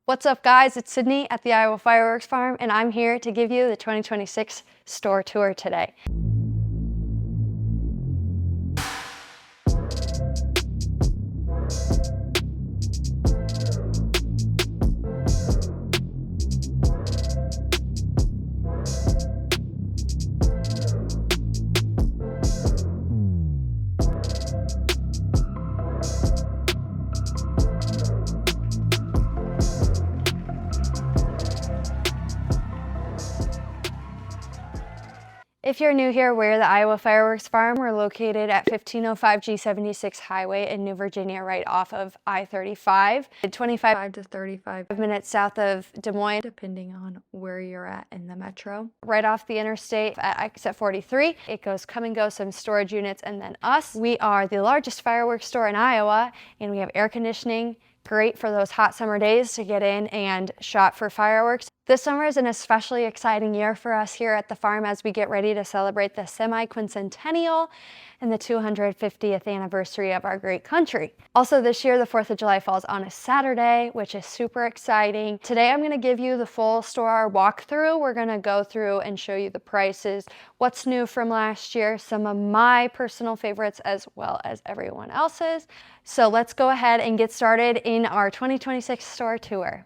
What's up, guys? It's Sydney at the Iowa Fireworks Farm, and I'm here to give you the 2026 store tour today. If you're new here, we're the Iowa Fireworks Farm. We're located at 1505 G76 Highway in New Virginia, right off of I-35, 25 to 35 minutes south of Des Moines, depending on where you're at in the metro. Right off the interstate at exit 43, it goes come and go, some storage units, and then us. We are the largest fireworks store in Iowa, and we have air conditioning. Great for those hot summer days to get in and shop for fireworks. This summer is an especially exciting year for us here at the farm as we get ready to celebrate the semi-quincentennial and the 250th anniversary of our great country. Also this year, the 4th of July falls on a Saturday, which is super exciting. Today I'm gonna give you the full store walkthrough. We're gonna go through and show you the prices, what's new from last year, some of my personal favorites as well as everyone else's. So let's go ahead and get started in our 2026 store tour.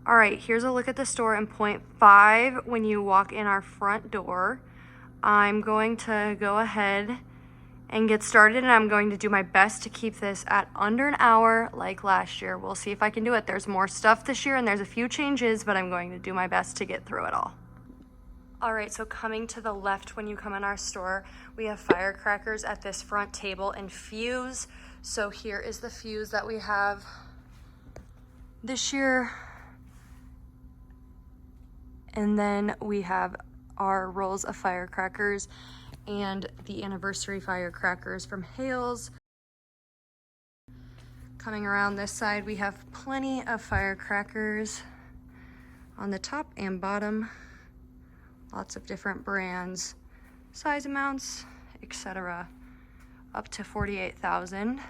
All right, here's a look at the store in point 5 when you walk in our front door. I'm going to go ahead and get started, and I'm going to do my best to keep this at under an hour like last year. We'll see if I can do it. There's more stuff this year and there's a few changes, but I'm going to do my best to get through it all. All right, so coming to the left when you come in our store, we have firecrackers at this front table and fuse. So here is the fuse that we have this year. And then we have our rolls of firecrackers and the anniversary firecrackers from Hales. Coming around this side, we have plenty of firecrackers on the top and bottom. Lots of different brands, size amounts, etc. Up to 48,000.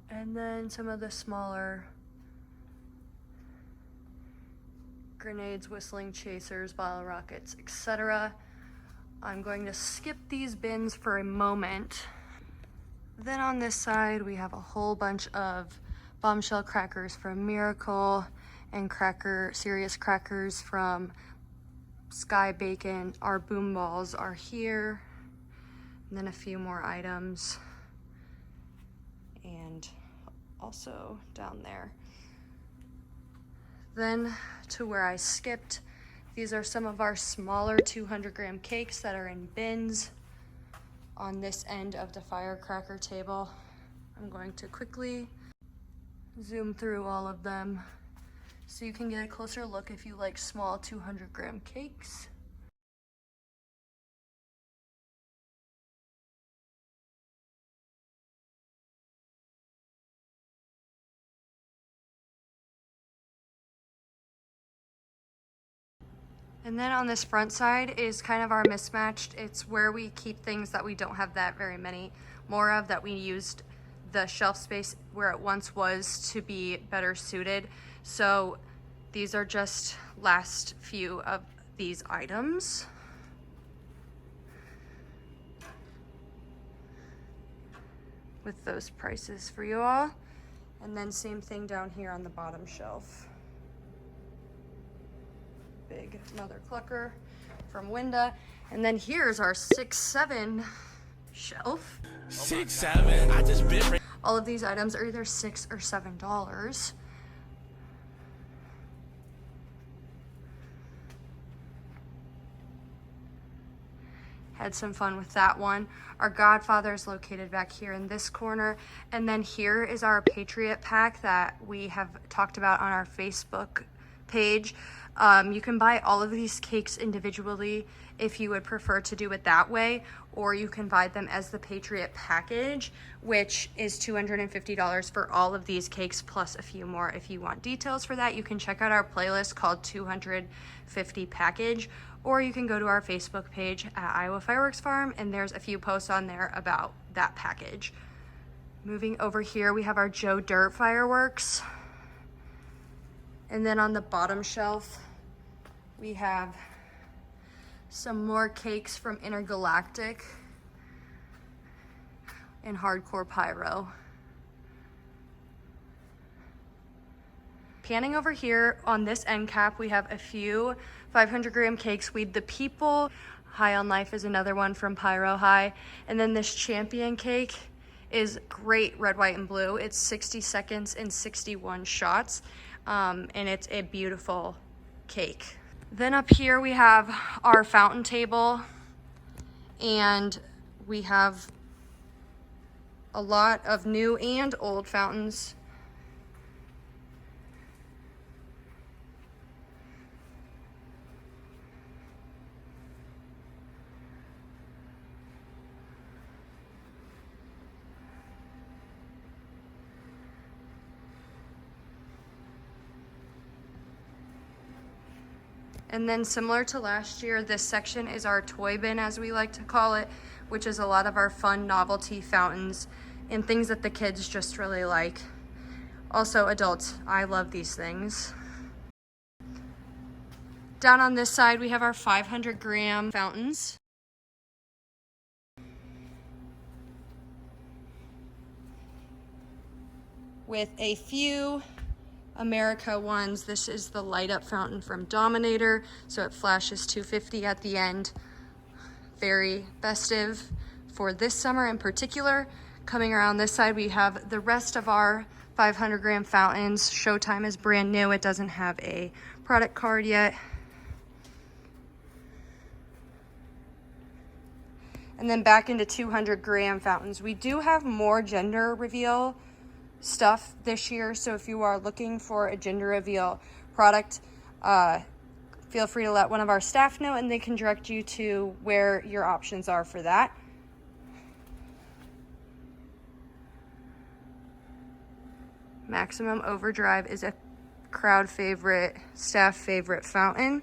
And then some of the smaller grenades, whistling chasers, bottle rockets, etc. I'm going to skip these bins for a moment. Then on this side, we have a whole bunch of bombshell crackers from Miracle and serious crackers from Sky Bacon. Our boom balls are here. And then a few more items. And also down there. Then to where I skipped, these are some of our smaller 200-gram cakes that are in bins on this end of the firecracker table. I'm going to quickly zoom through all of them so you can get a closer look if you like small 200-gram cakes. And then on this front side is kind of our mismatched. It's where we keep things that we don't have that very many more of, that we used the shelf space where it once was to be better suited. So these are just last few of these items. With those prices for you all. And then same thing down here on the bottom shelf. Big Mother Clucker from Winda. And then here's our 6-7 shelf. 6-7. I just been. All of these items are either $6 or $7. Had some fun with that one. Our Godfather is located back here in this corner. And then here is our Patriot pack that we have talked about on our Facebook page. You can buy all of these cakes individually if you would prefer to do it that way, or you can buy them as the Patriot package, which is $250 for all of these cakes plus a few more. If you want details for that, you can check out our playlist called 250 package, or you can go to our Facebook page at Iowa Fireworks Farm, and there's a few posts on there about that package. Moving over here, we have our Joe Dirt fireworks. And then on the bottom shelf, we have some more cakes from Intergalactic and Hardcore Pyro. Panning over here on this end cap, we have a few 500-gram cakes. Weed the People, High on Life is another one from Pyro High. And then this Champion cake is great red, white, and blue. It's 60 seconds and 61 shots, and it's a beautiful cake. Then up here we have our fountain table, and we have a lot of new and old fountains. And then similar to last year, this section is our toy bin, as we like to call it, which is a lot of our fun novelty fountains and things that the kids just really like. Also adults, I love these things. Down on this side, we have our 500-gram fountains. With a few America ones. This is the light up fountain from Dominator, so it flashes 250 at the end. Very festive for this summer in particular. Coming around this side, we have the rest of our 500-gram fountains. Showtime is brand new. It doesn't have a product card yet. And then back into 200-gram fountains. We do have more gender reveal stuff this year, so if you are looking for a gender reveal product, feel free to let one of our staff know and they can direct you to where your options are for that. Maximum Overdrive is a crowd favorite, staff favorite fountain.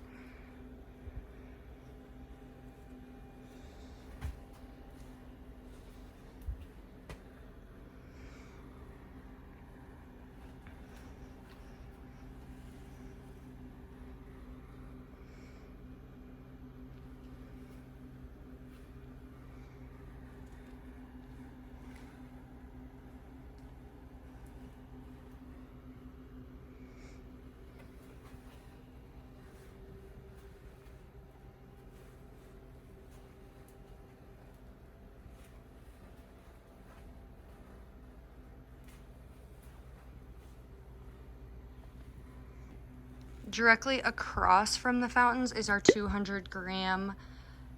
Directly across from the fountains is our 200-gram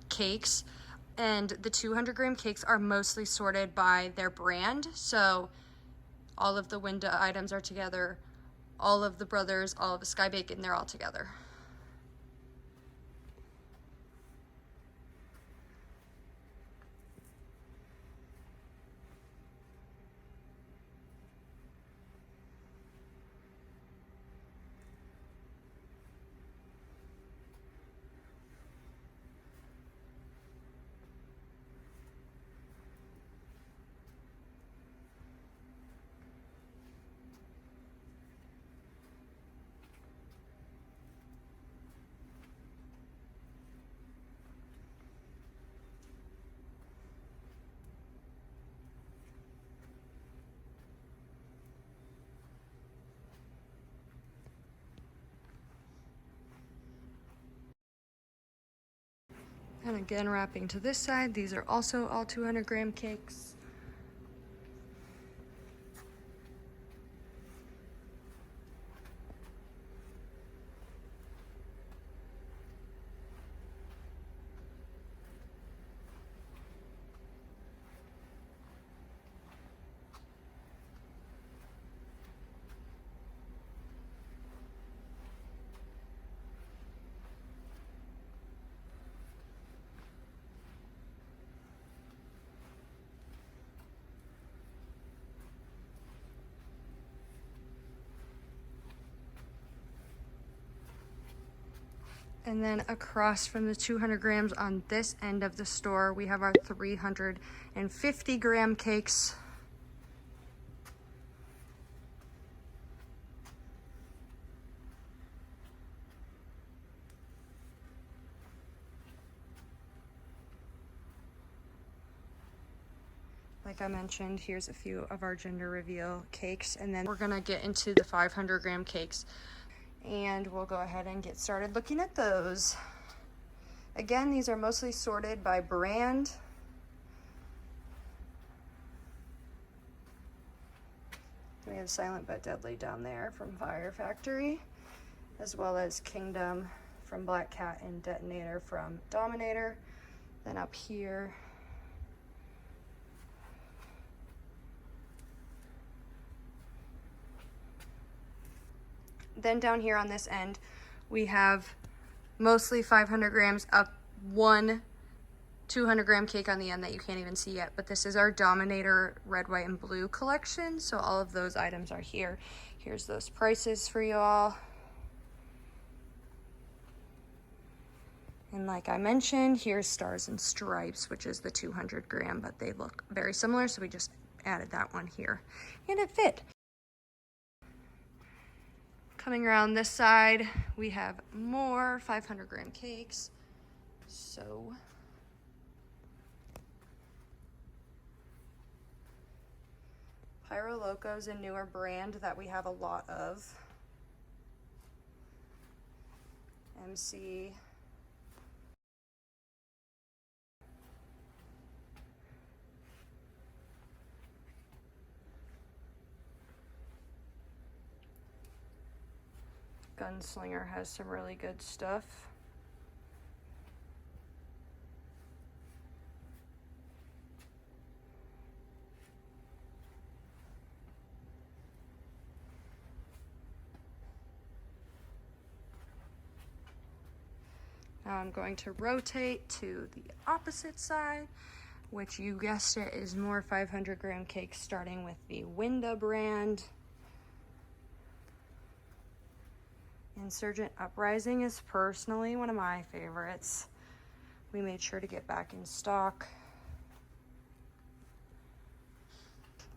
cakes, and the 200-gram cakes are mostly sorted by their brand, so all of the window items are together, all of the brothers, all of the Sky Bacon, they're all together. And again, wrapping to this side, these are also all 200-gram cakes. And then across from the 200 grams on this end of the store, we have our 350 gram cakes. Like I mentioned, here's a few of our gender reveal cakes, and then we're gonna get into the 500 gram cakes, and we'll go ahead and get started looking at those. Again, these are mostly sorted by brand. We have Silent But Deadly down there from Fire Factory, as well as Kingdom from Black Cat and Detonator from Dominator. Then up here, then down here on this end, we have mostly 500 grams, up one 200 gram cake on the end that you can't even see yet, but this is our Dominator red, white, and blue collection, so all of those items are here. Here's those prices for you all. And like I mentioned, here's Stars and Stripes, which is the 200 gram, but they look very similar, so we just added that one here, and it fit. Coming around this side, we have more 500 gram cakes. So Pyro Loco's a newer brand that we have a lot of. MC. Gunslinger has some really good stuff. Now I'm going to rotate to the opposite side, which you guessed it is more 500 gram cakes, starting with the Winda brand. Insurgent Uprising is personally one of my favorites. We made sure to get back in stock.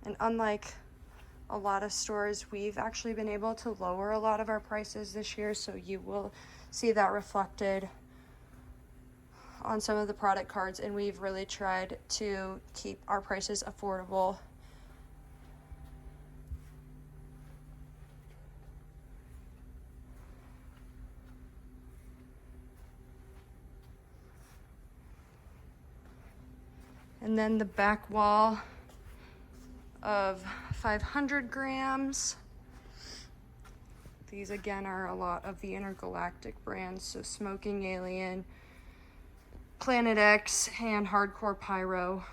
And unlike a lot of stores, we've actually been able to lower a lot of our prices this year, so you will see that reflected on some of the product cards, and we've really tried to keep our prices affordable. And then the back wall of 500 grams. These again are a lot of the intergalactic brands, so Smoking Alien, Planet X, and Hardcore Pyro.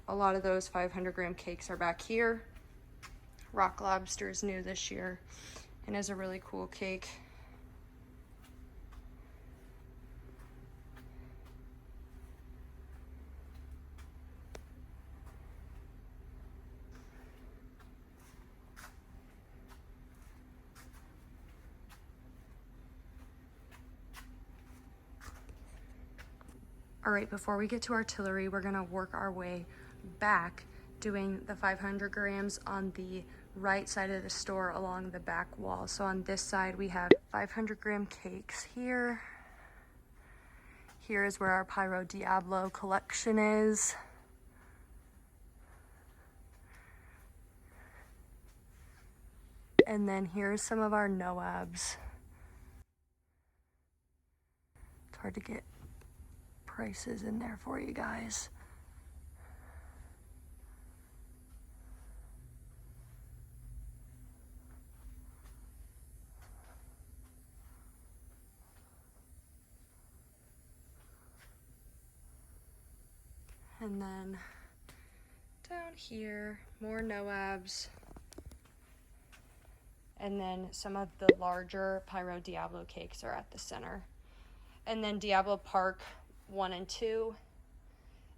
A lot of those 500 gram cakes are back here. Rock Lobster is new this year and is a really cool cake. All right, before we get to artillery, we're gonna work our way back, doing the 500 grams on the right side of the store along the back wall. So on this side, we have 500 gram cakes here. Here is where our Pyro Diablo collection is. And then here's some of our NOABs. It's hard to get prices in there for you guys. And then down here, more NOABs. And then some of the larger Pyro Diablo cakes are at the center. And then Diablo Park 1 and 2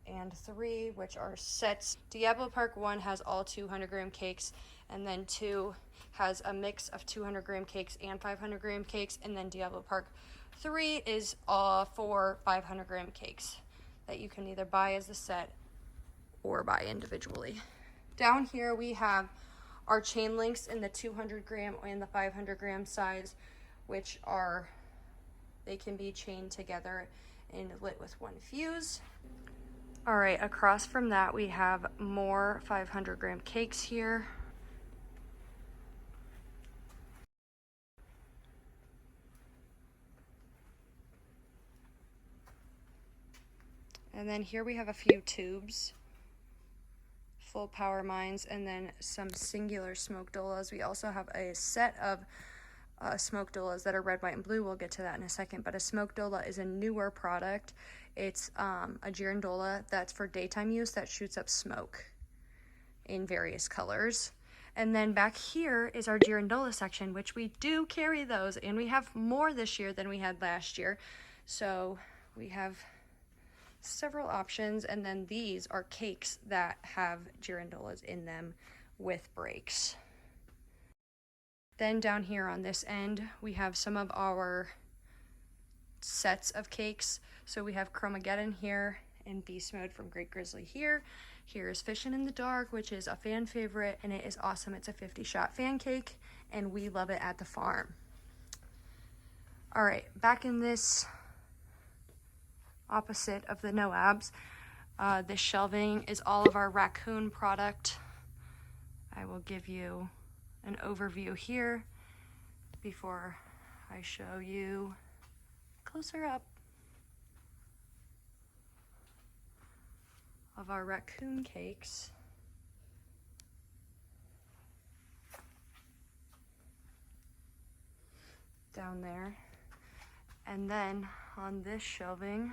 and 3, which are sets. Diablo Park 1 has all 200 gram cakes, and then 2 has a mix of 200 gram cakes and 500 gram cakes, and then Diablo Park 3 is for 500 gram cakes that you can either buy as a set or buy individually. Down here we have our chain links in the 200 gram and the 500 gram size, which they can be chained together and lit with one fuse. All right, across from that we have more 500 gram cakes here. And then here we have a few tubes, full power mines, and then some singular smoke dolas. We also have a set of smoke dolas that are red, white, and blue. We'll get to that in a second, but a smoke dola is a newer product. It's a Girandola that's for daytime use that shoots up smoke in various colors. And then back here is our Girandola section, which we do carry those, and we have more this year than we had last year. So we have several options, and then these are cakes that have Girandolas in them with breaks. Then down here on this end, we have some of our sets of cakes. So we have Chromageddon here and Beast Mode from Great Grizzly here. Here is Fishin' in the Dark, which is a fan favorite, and it is awesome. It's a 50-shot fan cake, and we love it at the farm. All right, back in this opposite of the NOABs, this shelving is all of our raccoon product. I will give you an overview here before I show you closer up of our raccoon cakes. Down there. And then on this shelving,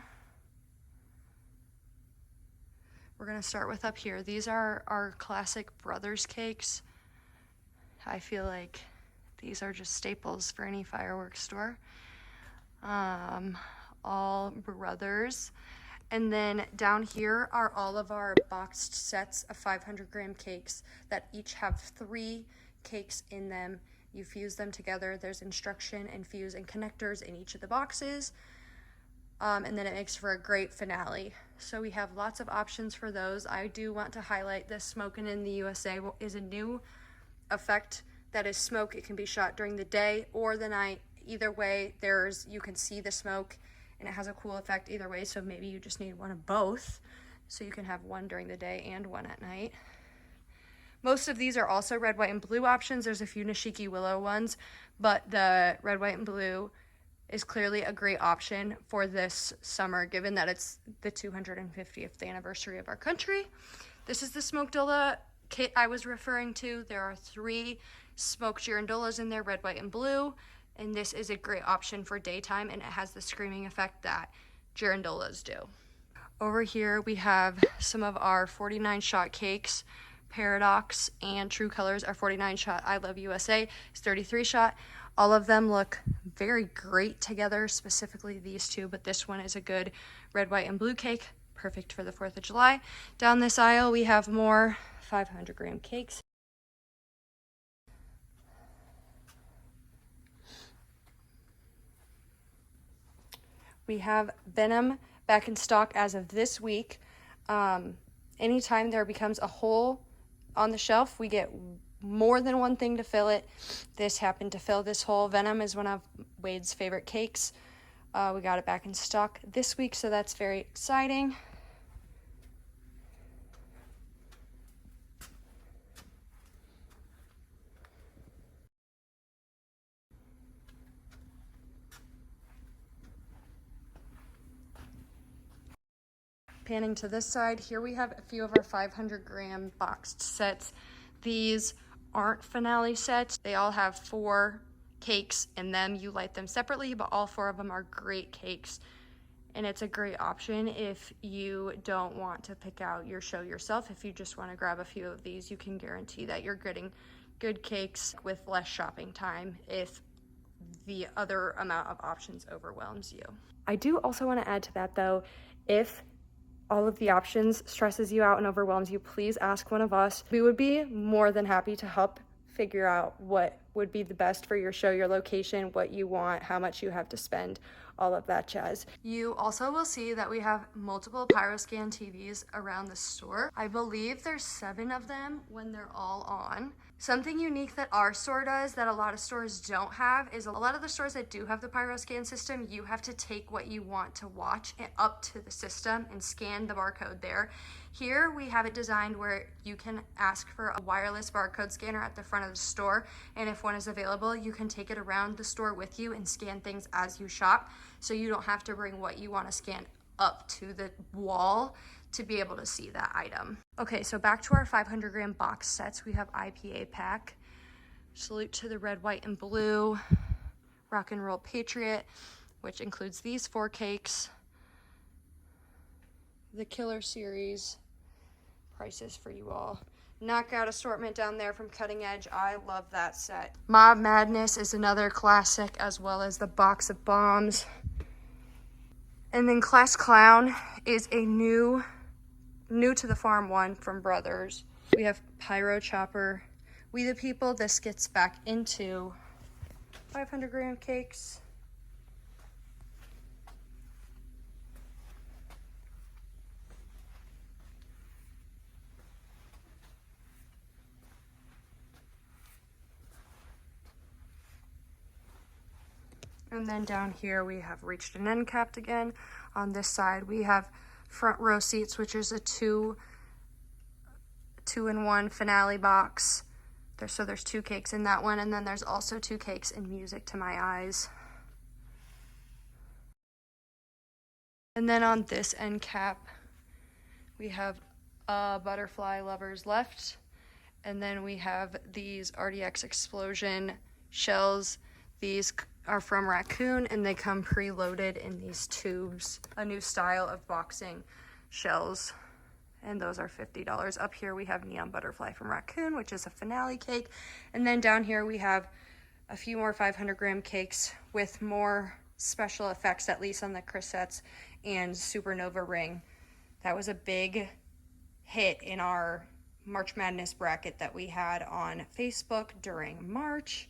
we're going to start with up here. These are our classic Brothers cakes. I feel like these are just staples for any fireworks store. All Brothers. And then down here are all of our boxed sets of 500 gram cakes that each have 3 cakes in them. You fuse them together. There's instruction and fuse and connectors in each of the boxes. And then it makes for a great finale. So we have lots of options for those. I do want to highlight this Smokin' in the USA is a new effect that is smoke. It can be shot during the day or the night. Either way, you can see the smoke, and it has a cool effect either way. So maybe you just need one of both, so you can have one during the day and one at night. Most of these are also red, white, and blue options. There's a few Nishiki Willow ones, but the red, white, and blue is clearly a great option for this summer, given that it's the 250th anniversary of our country. This is the Smoke Dola kit I was referring to. There are 3 smoked Girandolas in there, red, white, and blue, and this is a great option for daytime, and it has the screaming effect that Girandolas do. Over here we have some of our 49-shot cakes. Paradox and True Colors are 49-shot. I Love USA is 33-shot. All of them look very great together, specifically these two, but this one is a good red, white, and blue cake, perfect for the 4th of July. Down this aisle, we have more 500 gram cakes. We have Venom back in stock as of this week. Anytime there becomes a hole on the shelf, we get more than one thing to fill it. This happened to fill this hole. Venom is one of Wade's favorite cakes. We got it back in stock this week, so that's very exciting. Panning to this side, here we have a few of our 500 gram boxed sets. These aren't finale sets. They all have 4 cakes in them. You light them separately, but all 4 of them are great cakes. And it's a great option if you don't want to pick out your show yourself. If you just want to grab a few of these, you can guarantee that you're getting good cakes with less shopping time if the other amount of options overwhelms you. I do also want to add to that though, if all of the options stresses you out and overwhelms you, please ask one of us. We would be more than happy to help figure out what would be the best for your show, your location, what you want, how much you have to spend all of that jazz. You also will see that we have multiple Pyroscan TVs around the store. I believe there's 7 of them when they're all on. Something unique that our store does that a lot of stores don't have is a lot of the stores that do have the Pyroscan system, you have to take what you want to watch up to the system and scan the barcode there. Here we have it designed where you can ask for a wireless barcode scanner at the front of the store, and if one is available, you can take it around the store with you and scan things as you shop, so you don't have to bring what you want to scan up to the wall to be able to see that item. Okay, so back to our 500 gram box sets. We have IPA pack, Salute to the Red, White, and Blue, Rock and Roll Patriot, which includes these 4 cakes, the Killer Series, prices for you all. Knockout assortment down there from Cutting Edge. I love that set. Mob Madness is another classic, as well as the Box of Bombs. And then Class Clown is a new to the farm one from Brothers. We have Pyro Chopper, We the People. This gets back into 500 gram cakes. And then down here we have Reached and End Capped again. On this side we have Front Row Seats, which is a two-in-one finale box. So there's 2 cakes in that one, and then there's also 2 cakes in Music to My Eyes. And then on this end cap we have Butterfly Lovers Left, and then we have these RDX Explosion shells. These are from Raccoon, and they come preloaded in these tubes, a new style of boxing shells, and those are $50. Up here we have Neon Butterfly from Raccoon, which is a finale cake, and then down here we have a few more 500 gram cakes with more special effects, at least on the Crissettes and Supernova Ring. That was a big hit in our March Madness bracket that we had on Facebook during March.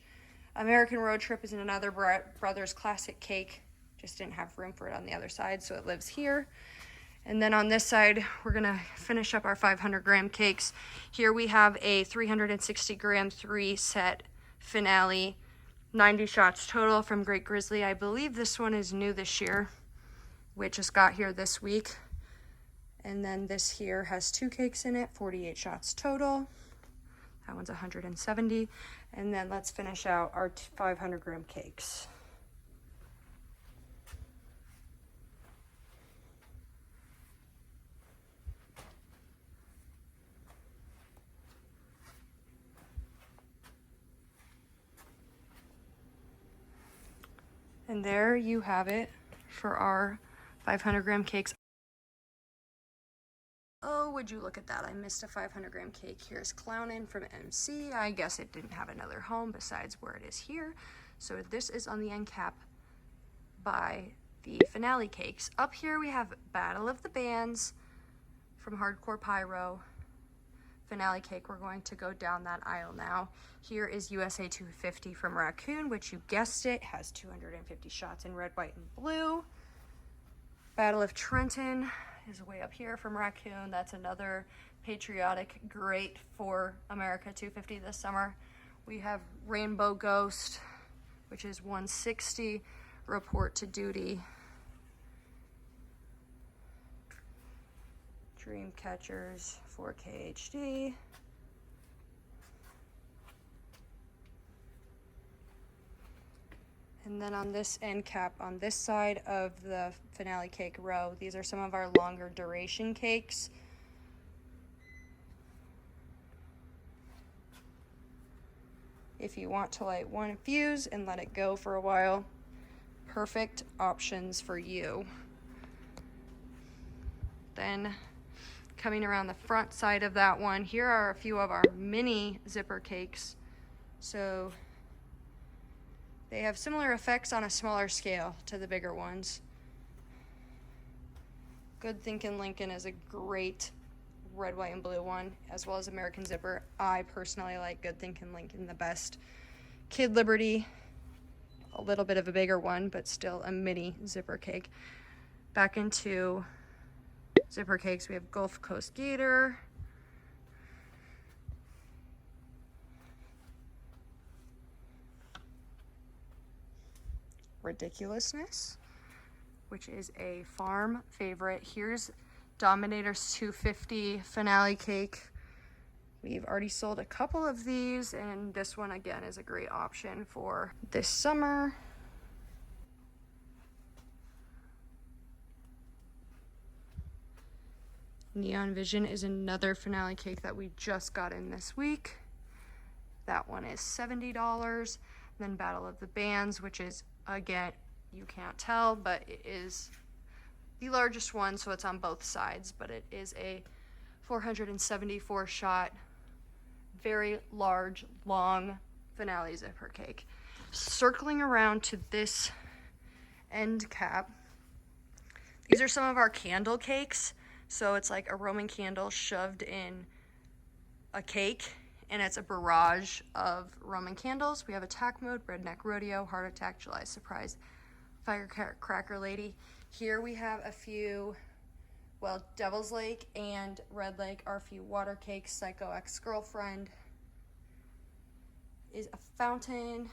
American Road Trip is another Brothers classic cake. Just didn't have room for it on the other side, so it lives here. And then on this side, we're gonna finish up our 500 gram cakes. Here we have a 360 gram 3-set finale, 90 shots total from Great Grizzly. I believe this one is new this year, which just got here this week. And then this here has 2 cakes in it, 48 shots total. That one's 170. And then let's finish out our 500 gram cakes. And there you have it for our 500 gram cakes. Oh, would you look at that? I missed a 500 gram cake. Here's Clownin' from MC. I guess it didn't have another home besides where it is here. So this is on the end cap by the finale cakes. Up here we have Battle of the Bands from Hardcore Pyro. Finale cake, we're going to go down that aisle now. Here is USA 250 from Raccoon, which you guessed it, has 250 shots in red, white, and blue. Battle of Trenton is way up here from Raccoon. That's another patriotic great for America 250 this summer. We have Rainbow Ghost, which is 160, Report to Duty. Dream Catchers 4K HD. And then on this end cap, on this side of the finale cake row, these are some of our longer duration cakes. If you want to light one fuse and let it go for a while, perfect options for you. Then coming around the front side of that one, here are a few of our mini zipper cakes. So they have similar effects on a smaller scale to the bigger ones. Good Thinkin' Lincoln is a great red, white, and blue one, as well as American Zipper. I personally like Good Thinkin' Lincoln the best. Kid Liberty a little bit of a bigger one, but still a mini zipper cake. Back into zipper cakes, we have Gulf Coast Gator, Ridiculousness, which is a farm favorite. Here's Dominator's 250 finale cake. We've already sold a couple of these, and this one again is a great option for this summer. Neon Vision is another finale cake that we just got in this week. That one is $70. Then Battle of the Bands, which is, again, you can't tell, but it is the largest one, so it's on both sides, but it is a 474 shot, very large, long finale zipper cake. Circling around to this end cap, these are some of our candle cakes. So it's like a Roman candle shoved in a cake, and it's a barrage of Roman candles. We have Attack Mode, Redneck Rodeo, Heart Attack, July Surprise, Firecracker Lady. Here we have a few, well, Devil's Lake and Red Lake are a few water cakes. Psycho Ex-Girlfriend is a fountain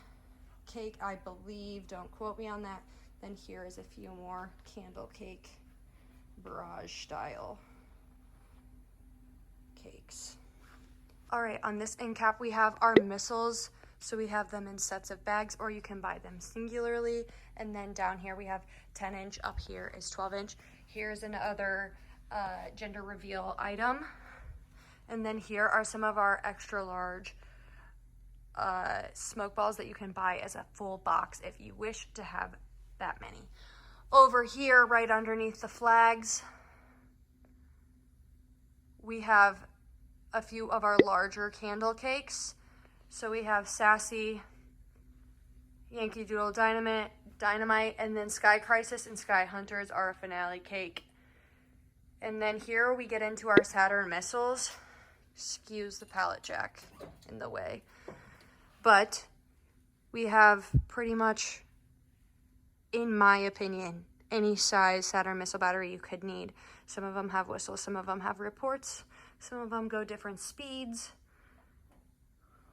cake, I believe. Don't quote me on that. Then here is a few more candle cake barrage style cakes. All right, on this end cap we have our missiles. So we have them in sets of bags, or you can buy them singularly. And then down here we have 10 inch, up here is 12 inch. Here's another gender reveal item. And then here are some of our extra large smoke balls that you can buy as a full box if you wish to have that many. Over here, right underneath the flags, we have a few of our larger candle cakes. So we have Sassy, Yankee Doodle Dynamite, and then Sky Crisis and Sky Hunters are a finale cake. And then here we get into our Saturn Missiles. Excuse the pallet jack in the way. But we have pretty much, in my opinion, any size Saturn missile battery you could need. Some of them have whistles, some of them have reports, some of them go different speeds.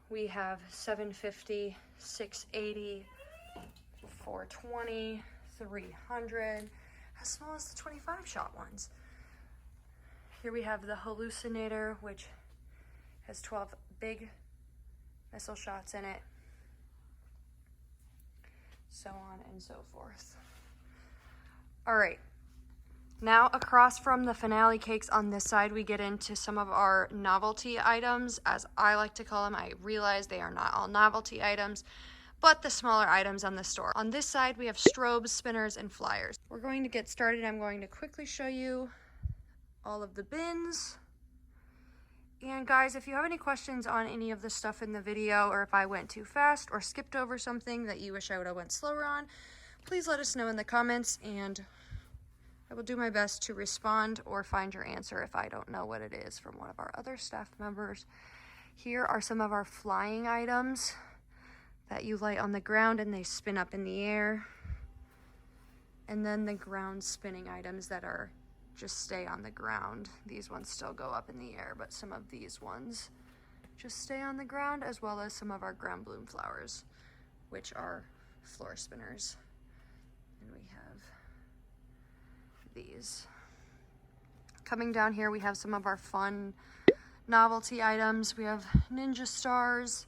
We have 750, 680, 420, 300, as small as the 25 shot ones. Here we have the Hallucinator, which has 12 big missile shots in it, so on and so forth. All right, now across from the finale cakes on this side, we get into some of our novelty items, as I like to call them. I realize they are not all novelty items, but the smaller items on the store. On this side, we have strobes, spinners, and flyers. We're going to get started. I'm going to quickly show you all of the bins. And guys, if you have any questions on any of the stuff in the video, or if I went too fast or skipped over something that you wish I would have went slower on, please let us know in the comments, and I will do my best to respond or find your answer if I don't know what it is from one of our other staff members. Here are some of our flying items that you light on the ground and they spin up in the air. And then the ground spinning items that are just stay on the ground. These ones still go up in the air, but some of these ones just stay on the ground, as well as some of our ground bloom flowers, which are floor spinners. And we have these. Coming down here, we have some of our fun novelty items. We have Ninja Stars,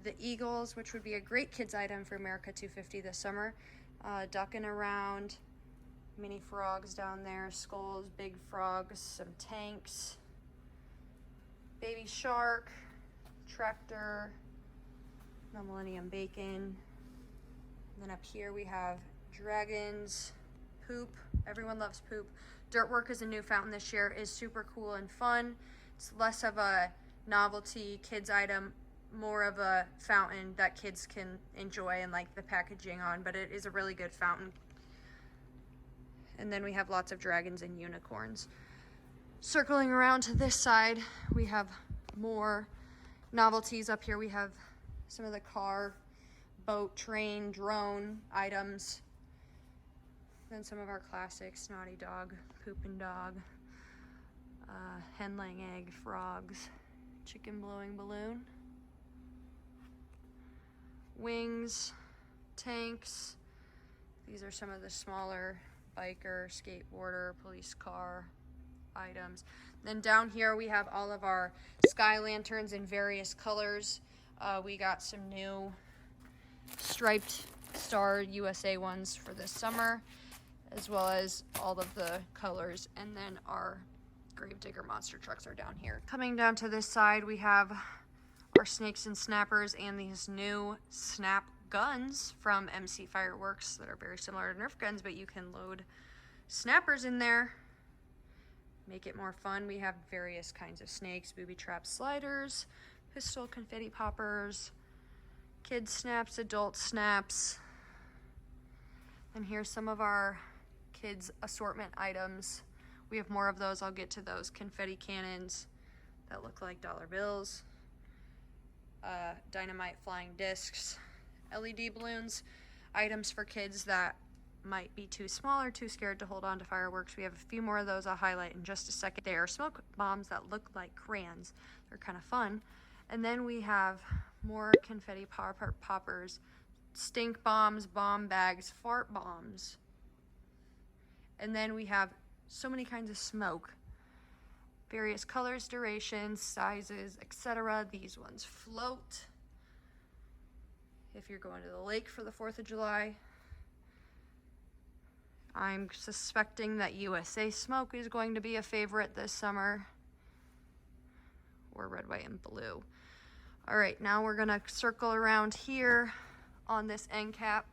the Eagles, which would be a great kids item for America 250 this summer. Ducking around, mini frogs down there, skulls, big frogs, some tanks, baby shark, tractor, the Millennium Bacon. And then up here we have dragons, poop. Everyone loves poop. Dirtwork is a new fountain this year. Is super cool and fun. It's less of a novelty kids item, more of a fountain that kids can enjoy and like the packaging on, but it is a really good fountain. And then we have lots of dragons and unicorns. Circling around to this side, we have more novelties. Up here we have some of the car boat, train, drone items. Then some of our classics, Naughty Dog, Poopin' Dog, Hen Laying Egg, Frogs, Chicken Blowing Balloon, Wings, Tanks. These are some of the smaller biker, skateboarder, police car items. Then down here we have all of our sky lanterns in various colors. We got some new striped Star USA ones for this summer, as well as all of the colors. And then our Gravedigger monster trucks are down here. Coming down to this side, we have our snakes and snappers and these new snap guns from MC Fireworks that are very similar to Nerf guns, but you can load snappers in there, make it more fun. We have various kinds of snakes, booby trap sliders, pistol confetti poppers, kid snaps, adult snaps. And here's some of our kids assortment items. We have more of those. I'll get to those. Confetti cannons that look like dollar bills, dynamite flying discs, LED balloons, items for kids that might be too small or too scared to hold on to fireworks. We have a few more of those I'll highlight in just a second. They are smoke bombs that look like crayons. They're kind of fun. And then we have more confetti poppers, stink bombs, bomb bags, fart bombs. And then we have so many kinds of smoke, various colors, durations, sizes, etc. These ones float if you're going to the lake for the 4th of July. I'm suspecting that USA smoke is going to be a favorite this summer, or red, white, and blue. All right, now we're gonna circle around here on this end cap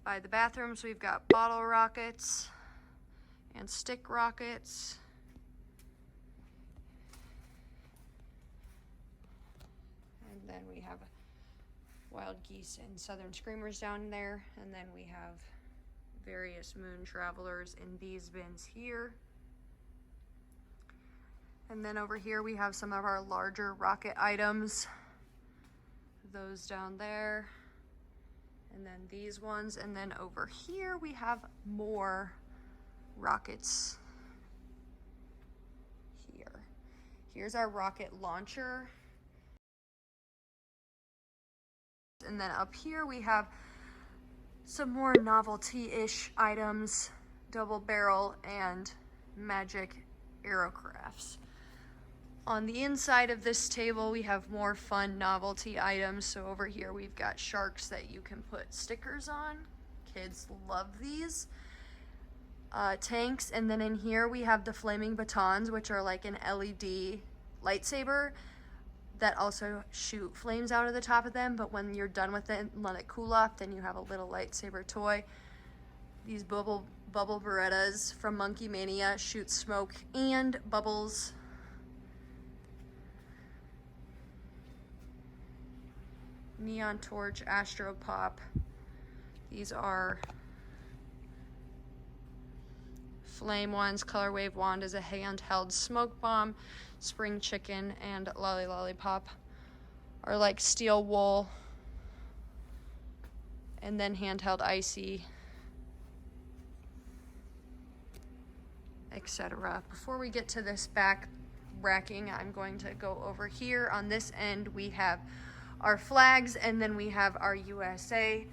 by the bathrooms. We've got bottle rockets and stick rockets. And then we have wild geese and southern screamers down there. And then we have various moon travelers in these bins here. And then over here we have some of our larger rocket items. Those down there. And then these ones. And then over here we have more rockets here. Here's our rocket launcher. And then up here we have some more novelty-ish items, double barrel and magic aerocrafts. On the inside of this table we have more fun novelty items. So over here we've got sharks that you can put stickers on. Kids love these. Tanks, and then in here we have the flaming batons, which are like an LED lightsaber that also shoot flames out of the top of them, but when you're done with it and let it cool off, then you have a little lightsaber toy. These bubble Berettas from Monkey Mania shoot smoke and bubbles. Neon torch, Astro Pop. These are flame ones. Color Wave Wand is a handheld smoke bomb. Spring Chicken and Lolly Lollipop are like steel wool. And then handheld Icy, etc. Before we get to this back racking, I'm going to go over here. On this end we have our flags, and then we have our USA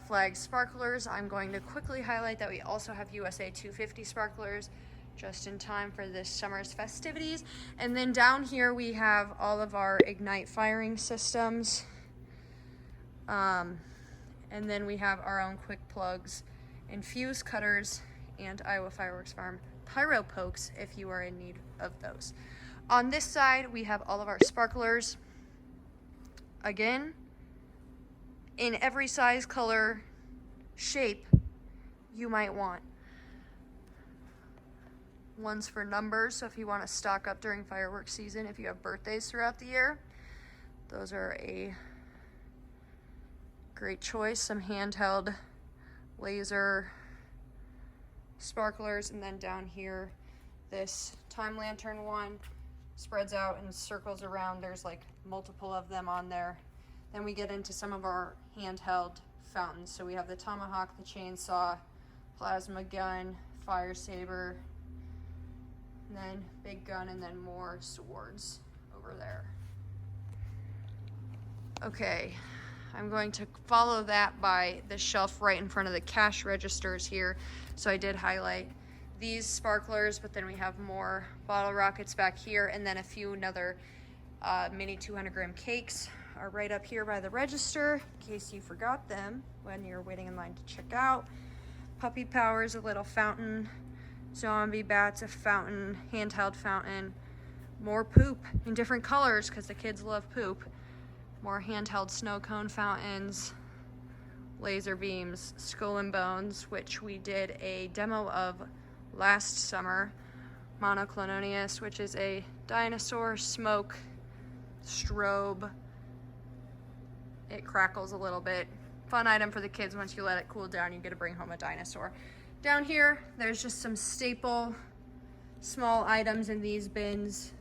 flag sparklers. I'm going to quickly highlight that we also have USA 250 sparklers just in time for this summer's festivities. And then down here we have all of our Ignite firing systems. And then we have our own quick plugs and fuse cutters and Iowa Fireworks Farm Pyro pokes if you are in need of those. On this side we have all of our sparklers. Again, in every size, color, shape you might want. One's for numbers, so if you want to stock up during fireworks season, if you have birthdays throughout the year, those are a great choice. Some handheld laser sparklers, and then down here, this time lantern one spreads out and circles around. There's like multiple of them on there. Then we get into some of our handheld fountains. So we have the tomahawk, the chainsaw, plasma gun, fire saber, and then big gun, and then more swords over there. Okay, I'm going to follow that by the shelf right in front of the cash registers here. So I did highlight these sparklers, but then we have more bottle rockets back here, and then a few another mini 200-gram cakes are right up here by the register, in case you forgot them when you're waiting in line to check out. Puppy Power's a little fountain. Zombie Bat's a fountain, handheld fountain. More poop in different colors because the kids love poop. More handheld snow cone fountains. Laser beams, Skull and Bones, which we did a demo of last summer. Monoclononius, which is a dinosaur smoke strobe. It crackles a little bit. Fun item for the kids. Once you let it cool down, you get to bring home a dinosaur. Down here, there's just some staple small items in these bins.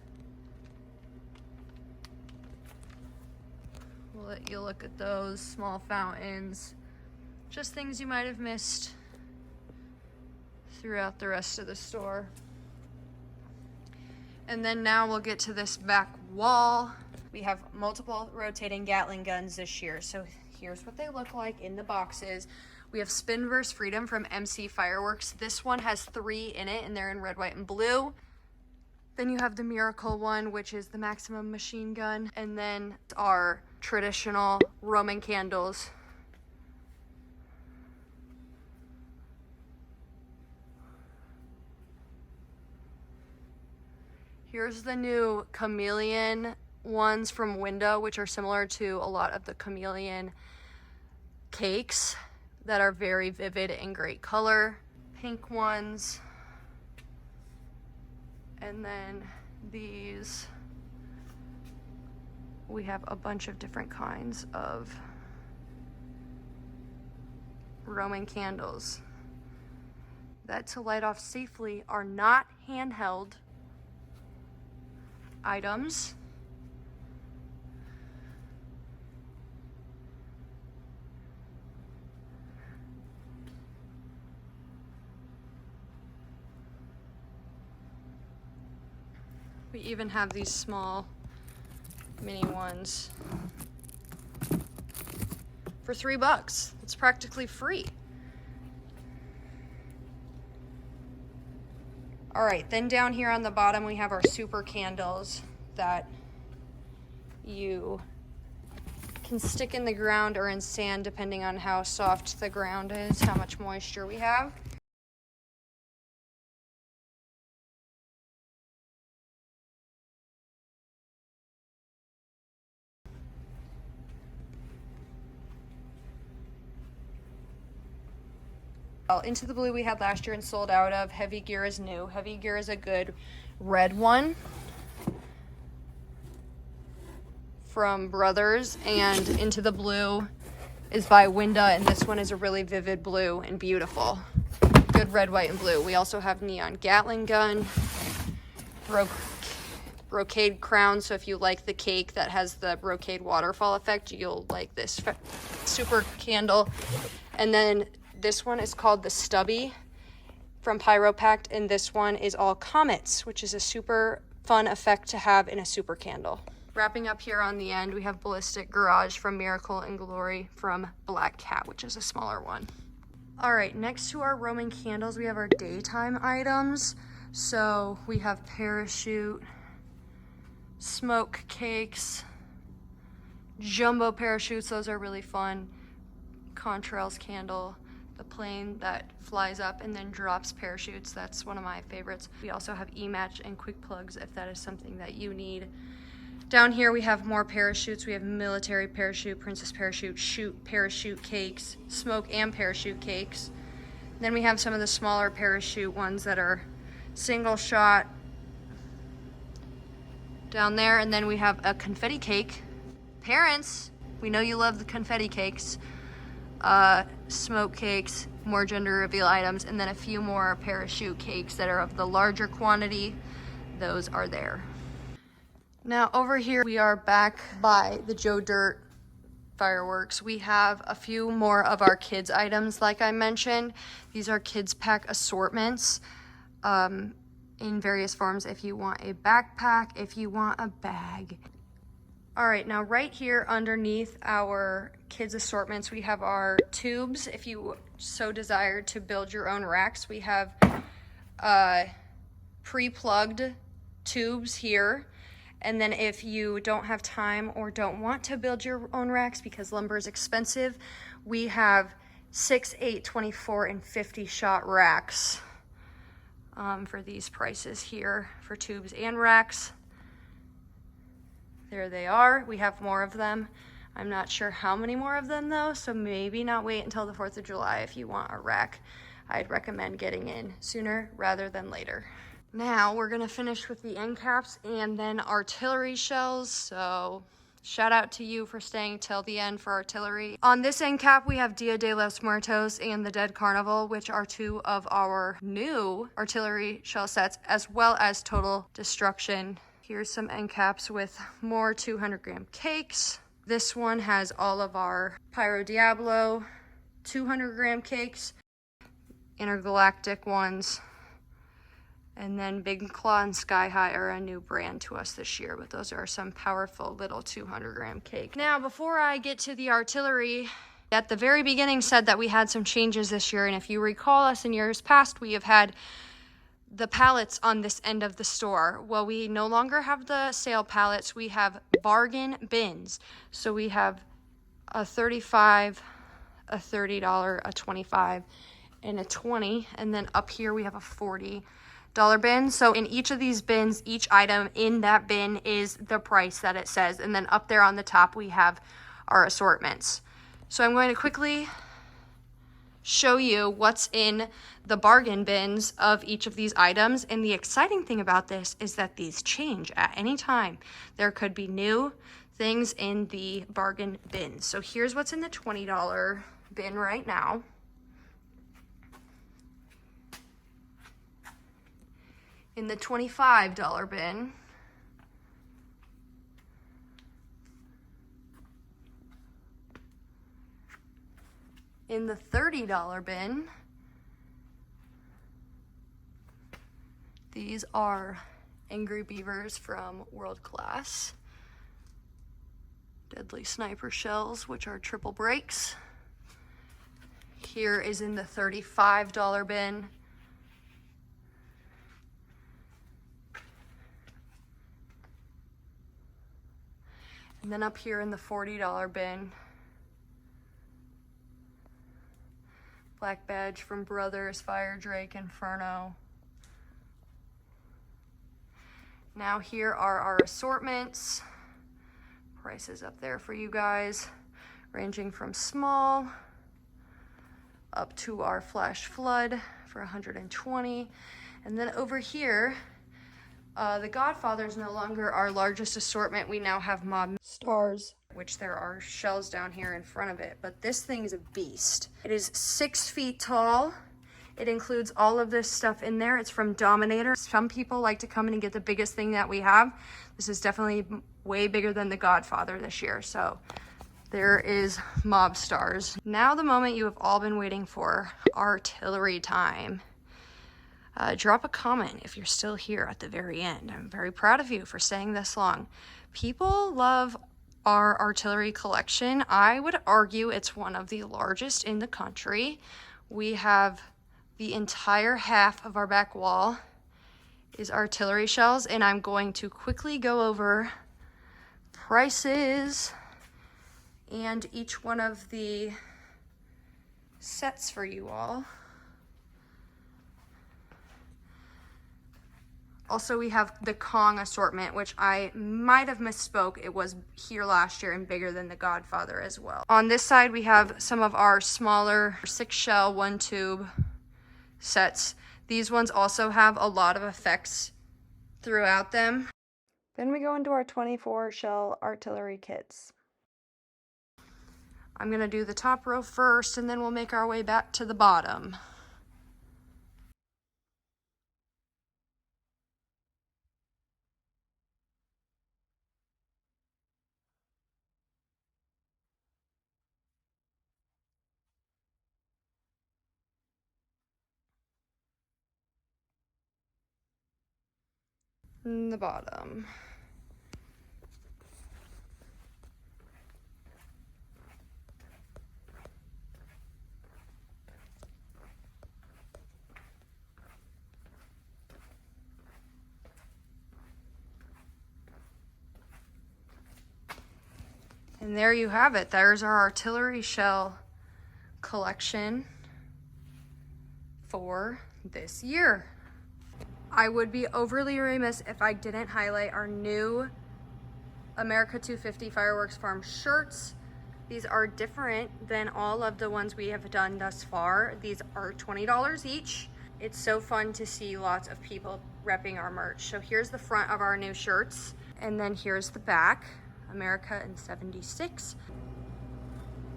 We'll let you look at those small fountains. Just things you might have missed throughout the rest of the store. And then now we'll get to this back wall. We have multiple rotating Gatling guns this year. So here's what they look like in the boxes. We have Spin vs. Freedom from MC Fireworks. This one has 3 in it, and they're in red, white, and blue. Then you have the Miracle one, which is the Maximum machine gun. And then our traditional Roman candles. Here's the new chameleon ones from Window, which are similar to a lot of the chameleon cakes that are very vivid and great color. Pink ones. And then these, we have a bunch of different kinds of Roman candles that, to light off safely, are not handheld items. We even have these small mini ones for $3. It's practically free. All right, then down here on the bottom, we have our super candles that you can stick in the ground or in sand, depending on how soft the ground is, how much moisture we have. Into the Blue we had last year and sold out of. Heavy Gear is new. Heavy Gear is a good red one from Brothers, and Into the Blue is by Winda, and this one is a really vivid blue and beautiful. Good red, white, and blue. We also have Neon Gatling gun, brocade crown, so if you like the cake that has the brocade waterfall effect, you'll like this super candle. And then this one is called the Stubby from Pyro Packed, and this one is all comets, which is a super fun effect to have in a super candle. Wrapping up here on the end, we have Ballistic Garage from Miracle and Glory from Black Cat, which is a smaller one. All right, next to our Roman candles, we have our daytime items. So we have Parachute, smoke cakes, jumbo parachutes, those are really fun. Contrails candle, the plane that flies up and then drops parachutes, that's one of my favorites. We also have E-Match and quick plugs if that is something that you need. Down here we have more parachutes. We have military parachute, princess parachute, shoot parachute cakes, smoke and parachute cakes. Then we have some of the smaller parachute ones that are single shot down there. And then we have a confetti cake. Parents, we know you love the confetti cakes. Smoke cakes, more gender reveal items, and then a few more parachute cakes that are of the larger quantity. Those are there. Now over here we are back by the Joe Dirt fireworks. We have a few more of our kids items like I mentioned. These are kids pack assortments in various forms. If you want a backpack, if you want a bag. All right, now right here underneath our kids assortments, we have our tubes. If you so desire to build your own racks, we have pre-plugged tubes here. And then if you don't have time or don't want to build your own racks because lumber is expensive, we have 6, 8, 24, and 50 shot racks for these prices here for tubes and racks. There they are. We have more of them. I'm not sure how many more of them though, so maybe not wait until the 4th of July if you want a rack. I'd recommend getting in sooner rather than later. Now we're gonna finish with the end caps and then artillery shells. So shout out to you for staying till the end for artillery. On this end cap, we have Dia de los Muertos and the Dead Carnival, which are 2 of our new artillery shell sets, as well as Total Destruction. Here's some end caps with more 200-gram cakes. This one has all of our Pyro Diablo 200-gram cakes, intergalactic ones. And then Big Claw and Sky High are a new brand to us this year, but those are some powerful little 200-gram cake. Now, before I get to the artillery, at the very beginning said that we had some changes this year, and if you recall us in years past, we have had the pallets on this end of the store. Well, we no longer have the sale pallets, we have bargain bins. So we have a $35, a $30, a $25, and a $20, and then up here we have a $40 bin. So in each of these bins, each item in that bin is the price that it says. And then up there on the top, we have our assortments. So I'm going to quickly show you what's in the bargain bins of each of these items. And the exciting thing about this is that these change at any time. There could be new things in the bargain bins. So here's what's in the $20 bin right now. In the $25 bin, in the $30 bin, these are Angry Beavers from World Class, Deadly Sniper Shells, which are triple breaks. Here is in the $35 bin, and then up here in the $40 bin, Black Badge from Brothers, Fire Drake, Inferno. Now here are our assortments. Prices up there for you guys, ranging from small up to our Flash Flood for $120. And then over here, the Godfather is no longer our largest assortment. We now have Mob Stars, which there are shells down here in front of it. But this thing is a beast. It is 6 feet tall. It includes all of this stuff in there. It's from Dominator. Some people like to come in and get the biggest thing that we have. This is definitely way bigger than the Godfather this year. So there is Mob Stars. Now the moment you have all been waiting for, artillery time. Drop a comment if you're still here at the very end. I'm very proud of you for staying this long. People love our artillery collection. I would argue it's one of the largest in the country. We have the entire half of our back wall is artillery shells, and I'm going to quickly go over prices and each one of the sets for you all. Also, we have the Kong assortment, which I might have misspoke. It was here last year and bigger than the Godfather as well. On this side, we have some of our smaller 6-shell, 1-tube sets. These ones also have a lot of effects throughout them. Then we go into our 24-shell artillery kits. I'm gonna do the top row first, and then we'll make our way back to the bottom. And the bottom. And there you have it. There's our artillery shell collection for this year. I would be overly remiss if I didn't highlight our new America 250 Fireworks Farm shirts. These are different than all of the ones we have done thus far. These are $20 each. It's so fun to see lots of people repping our merch. So here's the front of our new shirts, and then here's the back. America in 76.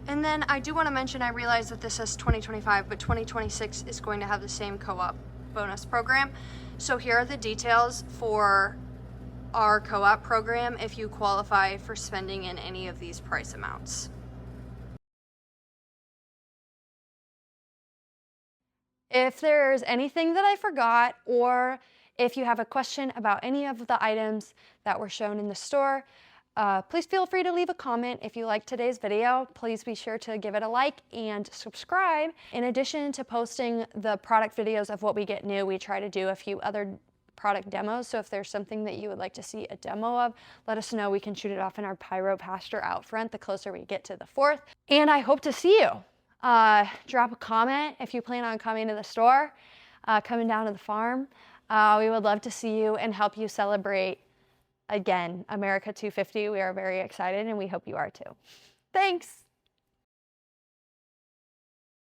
And then I do want to mention, I realize that this says 2025, but 2026 is going to have the same co-op bonus program. So here are the details for our co-op program if you qualify for spending in any of these price amounts. If there's anything that I forgot, or if you have a question about any of the items that were shown in the store, please feel free to leave a comment. If you liked today's video, please be sure to give it a like and subscribe. In addition to posting the product videos of what we get new, we try to do a few other product demos. So if there's something that you would like to see a demo of, let us know. We can shoot it off in our Pyro pasture out front the closer we get to the 4th. And I hope to see you. Drop a comment if you plan on coming to the store, coming down to the farm. We would love to see you and help you celebrate, again, America 250. We are very excited and we hope you are too. Thanks.